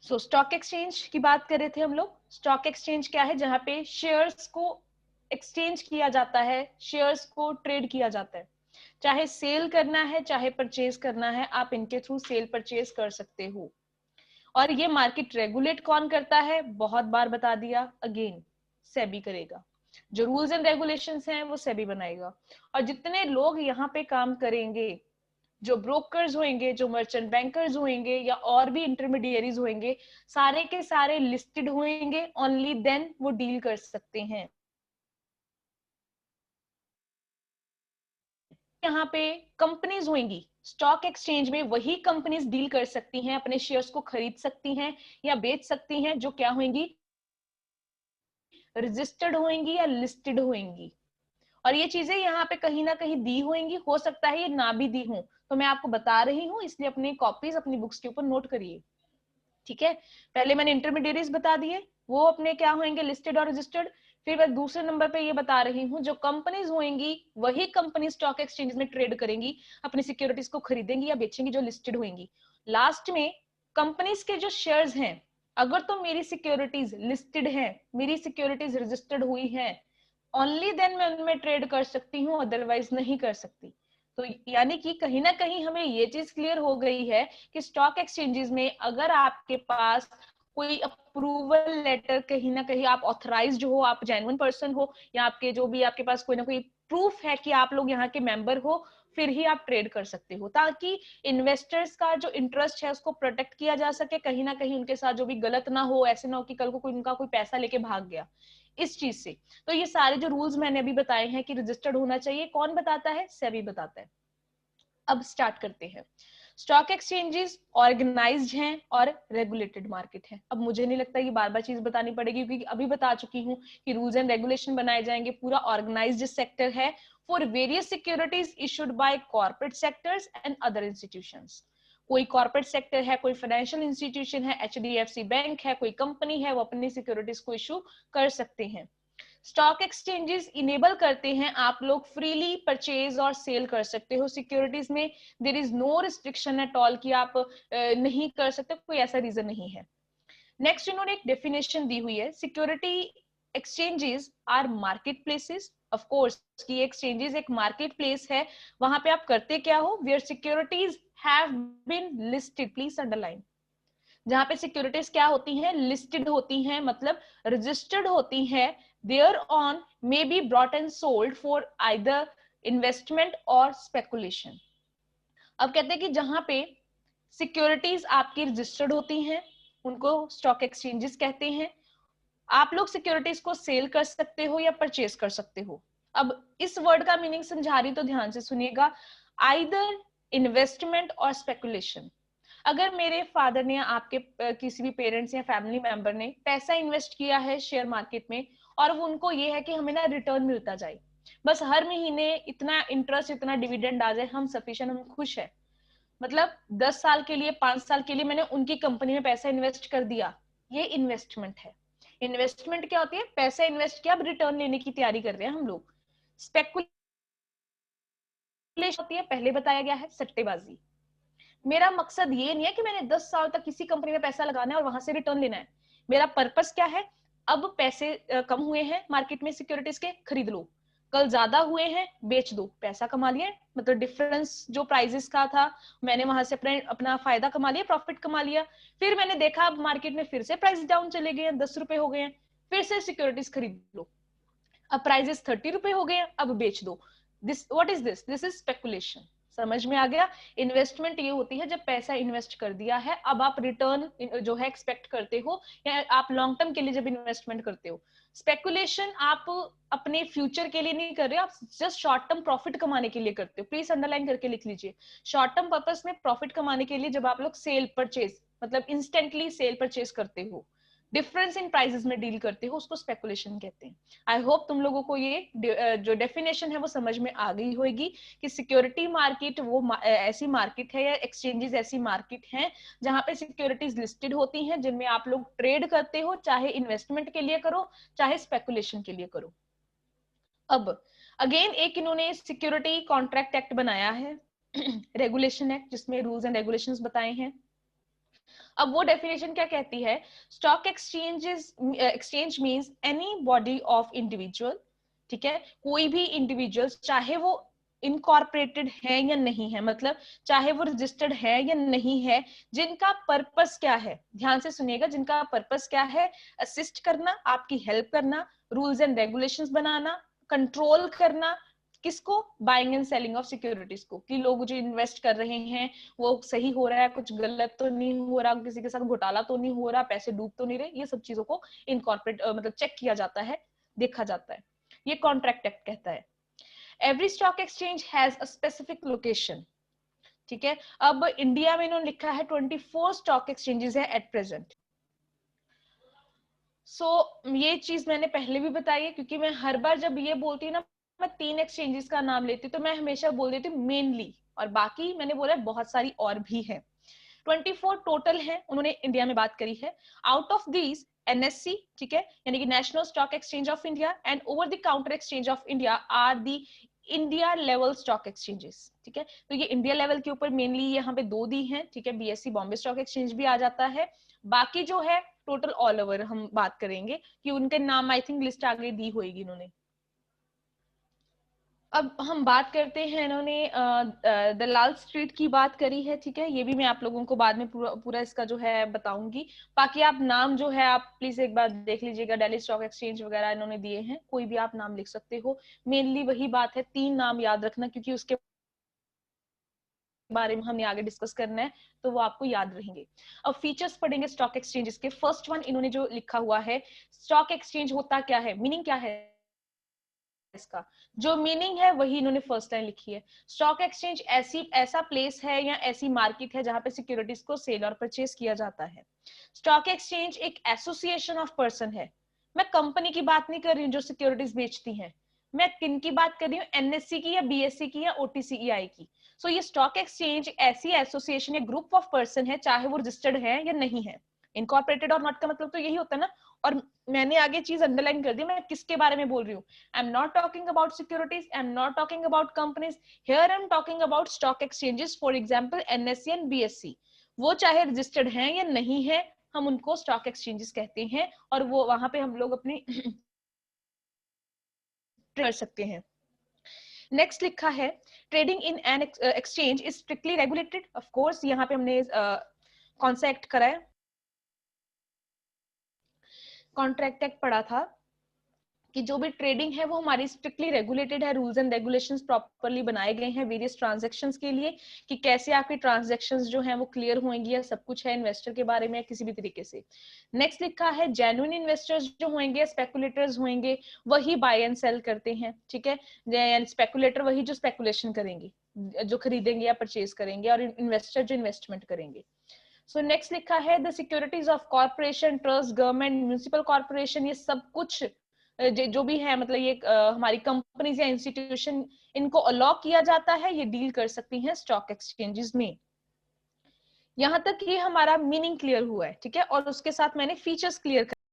सो stock exchange की बात कर रहे थे हम लोग। स्टॉक एक्सचेंज क्या है? जहां पे शेयर्स को एक्सचेंज किया जाता है, शेयर्स को ट्रेड किया जाता है। चाहे सेल करना है चाहे परचेज करना है, आप इनके थ्रू सेल परचेज कर सकते हो। और ये मार्केट रेगुलेट कौन करता है? बहुत बार बता दिया, अगेन सेबी करेगा। जो रूल्स एंड रेगुलेशंस हैं वो सेबी बनाएगा। और जितने लोग यहाँ पे काम करेंगे, जो ब्रोकर्स होंगे, जो मर्चेंट बैंकर्स होंगे या और भी इंटरमीडियरीज होंगे, सारे के सारे लिस्टेड होंगे, ओनली देन वो डील कर सकते हैं। यहाँ पे कंपनीज होंगी स्टॉक एक्सचेंज में, वही कंपनीज डील कर सकती हैं, अपने शेयर्स को खरीद सकती हैं या बेच सकती हैं, जो क्या होंगी? रजिस्टर्ड होंगी या लिस्टेड होंगी। और ये चीजें यहाँ पे कहीं ना कहीं दी होंगी, हो सकता है ये ना भी दी हो, तो मैं आपको बता रही हूँ, इसलिए अपनी कॉपीज अपनी बुक्स के ऊपर नोट करिए। ठीक है, पहले मैंने इंटरमीडिएरीज बता दिए, वो अपने क्या होंगे? लिस्टेड और रजिस्टर्ड। फिर मैं दूसरे नंबर पे ये बता रही हूँ, जो कंपनीज होंगी वही कंपनी स्टॉक एक्सचेंज में ट्रेड करेंगी, अपनी सिक्योरिटीज को खरीदेंगी या बेचेंगी, जो लिस्टेड होंगी। लास्ट में कंपनीज के जो शेयर्स हैं, अगर तो मेरी सिक्योरिटीज लिस्टेड है, मेरी सिक्योरिटीज रजिस्टर्ड हुई है, ओनली देन मैं उनमें ट्रेड कर सकती हूँ, अदरवाइज नहीं कर सकती। तो यानी कि कहीं ना कहीं हमें ये चीज क्लियर हो गई है कि स्टॉक एक्सचेंजेस में अगर आपके पास कोई अप्रूवल लेटर, कहीं ना कहीं आप ऑथराइज्ड हो, आप जेन्युइन पर्सन हो, या आपके जो भी आपके पास कोई ना कोई प्रूफ है कि आप लोग यहाँ के मेंबर हो, फिर ही आप ट्रेड कर सकते हो, ताकि इन्वेस्टर्स का जो इंटरेस्ट है उसको प्रोटेक्ट किया जा सके, कहीं ना कहीं उनके साथ जो भी गलत ना हो, ऐसे ना हो कि कल को कोई उनका कोई पैसा लेके भाग गया इस चीज से। तो ये सारे जो रूल्स मैंने अभी बताए हैं कि रजिस्टर्ड होना चाहिए, कौन बताता है? सेबी बताता है। अब स्टार्ट करते हैं। स्टॉक एक्सचेंजेस ऑर्गेनाइज्ड हैं और रेगुलेटेड मार्केट है। अब मुझे नहीं लगता ये बार बार चीज बतानी पड़ेगी, क्योंकि अभी बता चुकी हूँ कि रूल्स एंड रेगुलेशन बनाए जाएंगे, पूरा ऑर्गेनाइज्ड सेक्टर है for various securities issued by corporate sectors and other institutions. कोई कॉर्पोरेट सेक्टर है, कोई फाइनेंशियल इंस्टीट्यूशन है, एचडीएफसी बैंक है, कोई कंपनी है, वो अपनी सिक्योरिटीज को इशू कर सकते हैं। स्टॉक एक्सचेंजेस इनेबल करते हैं आप लोग फ्रीली परचेज और सेल कर सकते हो सिक्योरिटीज में। There is no restriction at all कि आप नहीं कर सकते, कोई ऐसा रीजन नहीं है। नेक्स्ट इन्होंने एक डेफिनेशन दी हुई है, security exchanges are market places. Of course कि एक्सचेंजेस एक मार्केट प्लेस है, वहां पे आप करते क्या हो? Where securities have been listed, please underline, जहां पे सिक्योरिटीज क्या होती हैं? लिस्टेड होती हैं, मतलब रजिस्टर्ड होती हैं। Thereon may be bought and sold for either investment और स्पेकुलेशन। अब कहते हैं कि जहां पे सिक्योरिटीज आपकी रजिस्टर्ड होती हैं, उनको स्टॉक एक्सचेंजेस कहते हैं। आप लोग सिक्योरिटीज को सेल कर सकते हो या परचेज कर सकते हो। अब इस वर्ड का मीनिंग समझा रही तो ध्यान से सुनिएगा। आइदर इन्वेस्टमेंट और स्पेकुलेशन। अगर मेरे फादर ने, आपके किसी भी पेरेंट्स या फैमिली मेंबर ने पैसा इन्वेस्ट किया है शेयर मार्केट में, और वो उनको ये है कि हमें ना रिटर्न मिलता जाए, बस हर महीने इतना इंटरेस्ट, इतना डिविडेंड आ जाए, हम सफिशिएंट, हम खुश है। मतलब 10 साल के लिए, 5 साल के लिए मैंने उनकी कंपनी में पैसा इन्वेस्ट कर दिया, ये इन्वेस्टमेंट है। इन्वेस्टमेंट क्या होती है? पैसा इन्वेस्ट किया, अब रिटर्न लेने की तैयारी कर रहे हैं हम लोग। स्पेकुलेशन होती है, पहले बताया गया है, सट्टेबाजी। मेरा मकसद ये नहीं है कि मैंने 10 साल तक किसी कंपनी में पैसा लगाना है और वहां से रिटर्न लेना है। मेरा पर्पस क्या है? अब पैसे कम हुए हैं मार्केट में सिक्योरिटीज के, खरीद लो। कल ज्यादा हुए हैं, बेच दो, पैसा कमा लिया, मतलब डिफरेंस जो प्राइसेस का था, मैंने वहां से अपना फायदा कमा लिया, प्रॉफिट कमा लिया। फिर मैंने देखा अब मार्केट में फिर से प्राइस डाउन चले गए हैं, 10 रुपए हो गए हैं, फिर से सिक्योरिटीज खरीद लो। अब प्राइजेस 30 रुपए हो गए, अब बेच दो। This what is this? This is speculation. समझ में आ गया? इन्वेस्टमेंट ये होती है जब पैसा इन्वेस्ट कर दिया है, अब आप रिटर्न जो है एक्सपेक्ट करते हो, या आप लॉन्ग टर्म के लिए जब इन्वेस्टमेंट करते हो। स्पेकुलेशन आप अपने फ्यूचर के लिए नहीं कर रहे हो, आप जस्ट शॉर्ट टर्म प्रॉफिट कमाने के लिए करते हो। प्लीज अंडरलाइन करके लिख लीजिए, शॉर्ट टर्म पर्पस में प्रॉफिट कमाने के लिए जब आप लोग सेल परचेज, मतलब इंस्टेंटली सेल परचेज करते हो, डिफरेंस इन प्राइसेस में डील करते हो, उसको स्पेकुलेशन कहते हैं। आई होप तुम लोगों को ये जो डेफिनेशन है वो समझ में आ गई होगी कि सिक्योरिटी मार्केट वो ऐसी मार्केट है, या एक्सचेंजेस ऐसी मार्केट है जहां पे सिक्योरिटीज लिस्टेड होती हैं, जिनमें आप लोग ट्रेड करते हो, चाहे इन्वेस्टमेंट के लिए करो चाहे स्पेकुलेशन के लिए करो। अब अगेन एक इन्होंने सिक्योरिटी कॉन्ट्रैक्ट एक्ट बनाया है, रेगुलेशन एक्ट, जिसमें रूल्स एंड रेगुलेशंस बताए हैं। अब वो डेफिनेशन क्या कहती है, stock exchange means any body of individual, ठीक है, कोई भी इंडिविजुअल, चाहे वो इनकॉर्पोरेटेड है या नहीं है, मतलब चाहे वो रजिस्टर्ड है या नहीं है, जिनका पर्पस क्या है, ध्यान से सुनिएगा, जिनका पर्पस क्या है, असिस्ट करना, आपकी हेल्प करना, rules and regulations banana, control करना, किसको, buying and selling of securities को, कि लोग जो इन्वेस्ट कर रहे हैं वो सही हो रहा है, कुछ गलत तो नहीं हो रहा, किसी के साथ घोटाला तो नहीं हो रहा, पैसे डूब तो नहीं रहे, ये सब चीजों को इनकॉर्पोरेट मतलब चेक किया जाता है, देखा जाता है, ये कॉन्ट्रैक्ट एक्ट कहता है। Every stock exchange has a specific location, ठीक है। अब इंडिया में इन्होंने लिखा है 24 स्टॉक एक्सचेंजेस है एट प्रेजेंट। ये चीज मैंने पहले भी बताई है, क्योंकि मैं हर बार जब ये बोलती हूँ ना, मैं 3 एक्सचेंजेस का नाम लेती हूँ, तो मैं हमेशा बोल देती हूँ मेनली, और बाकी मैंने बोला बहुत सारी और भी है। 24 टोटल है, उन्होंने इंडिया में बात करी है। आउट ऑफ दीज एनएससी, ठीक है, यानी कि national stock exchange of India, and over the counter exchange of India are the India level stock exchanges, ठीक है। तो ये इंडिया लेवल के ऊपर मेनली यहाँ पे 2 दी हैं, ठीक है, बीएससी बॉम्बे स्टॉक एक्सचेंज भी आ जाता है, बाकी जो है टोटल ऑल ओवर हम बात करेंगे, कि उनके नाम आई थिंक लिस्ट आगे दी होगी इन्होंने। अब हम बात करते हैं, इन्होंने दलाल स्ट्रीट की बात करी है, ठीक है, ये भी मैं आप लोगों को बाद में पूरा इसका जो है बताऊंगी। बाकी आप नाम जो है आप प्लीज एक बार देख लीजिएगा, दिल्ली स्टॉक एक्सचेंज वगैरह इन्होंने दिए हैं, कोई भी आप नाम लिख सकते हो, मेनली वही बात है, 3 नाम याद रखना, क्योंकि उसके बारे में हमने आगे डिस्कस करना है, तो वो आपको याद रहेंगे। अब फीचर्स पढ़ेंगे स्टॉक एक्सचेंजेस के। फर्स्ट वन इन्होंने जो लिखा हुआ है, स्टॉक एक्सचेंज होता क्या है, मीनिंग क्या है इसका, जो मीनिंग है वही इन्होंने फर्स्ट लाइन लिखी है। स्टॉक एक्सचेंज ऐसा प्लेस है या ऐसी मार्केट है जहां पे सिक्योरिटीज को सेल और परचेज किया जाता है। स्टॉक एक्सचेंज एक एसोसिएशन ऑफ पर्सन है, मैं कंपनी की बात नहीं कर रही हूँ जो सिक्योरिटीज बेचती हैं, मैं किन की बात कर रही हूँ, एनएससी की या बीएससी की या ओटीसीईआई की। सो ये स्टॉक एक्सचेंज ऐसी एसोसिएशन या ग्रुप ऑफ पर्सन है, चाहे वो रजिस्टर्ड है या नहीं है, इनकॉर्पोरेटेड और नॉट का मतलब तो यही होता है ना। और मैंने आगे चीज अंडरलाइन कर दी, मैं किसके बारे में बोल रही हूँ, I am not talking about securities, I am not talking about companies, here I am talking about stock exchanges, for example NSC and BSc, वो चाहे रजिस्टर्ड हैं या नहीं है, हम उनको स्टॉक एक्सचेंजेस कहते हैं, और वो वहां पे हम लोग अपनी कर सकते हैं। नेक्स्ट लिखा है, trading in an exchange is strictly regulated, of course यहाँ पे हमने कौन सा एक्ट करा है, कॉन्ट्रैक्ट एक्ट पढ़ा था, कि जो भी ट्रेडिंग है वो हमारी स्ट्रिक्टली रेगुलेटेड है, रूल्स एंड रेगुलेशंस प्रॉपर्ली बनाए गए हैं वेरियस ट्रांजैक्शंस के लिए, कि कैसे आपकी ट्रांजैक्शंस जो हैं वो क्लियर होंगी, या सब कुछ है इन्वेस्टर के बारे में किसी भी तरीके से। नेक्स्ट लिखा है, जेन्युइन इन्वेस्टर्स जो होंगे, स्पेकुलेटर्स होंगे, वही बाय एंड सेल करते हैं, ठीक है, स्पेकुलेटर वही जो स्पेकुलेशन करेंगे, जो खरीदेंगे या परचेज करेंगे, और इन्वेस्टर जो इन्वेस्टमेंट करेंगे। सो नेक्स्ट लिखा है, the securities of corporation, trust, government, municipal corporation, ये सब कुछ जो भी है, मतलब ये हमारी कंपनीज या इंस्टीट्यूशन, इनको अलाउ किया जाता है, ये डील कर सकती हैं स्टॉक एक्सचेंजेस में। यहाँ तक ये हमारा मीनिंग क्लियर हुआ है, ठीक है, और उसके साथ मैंने फीचर्स क्लियर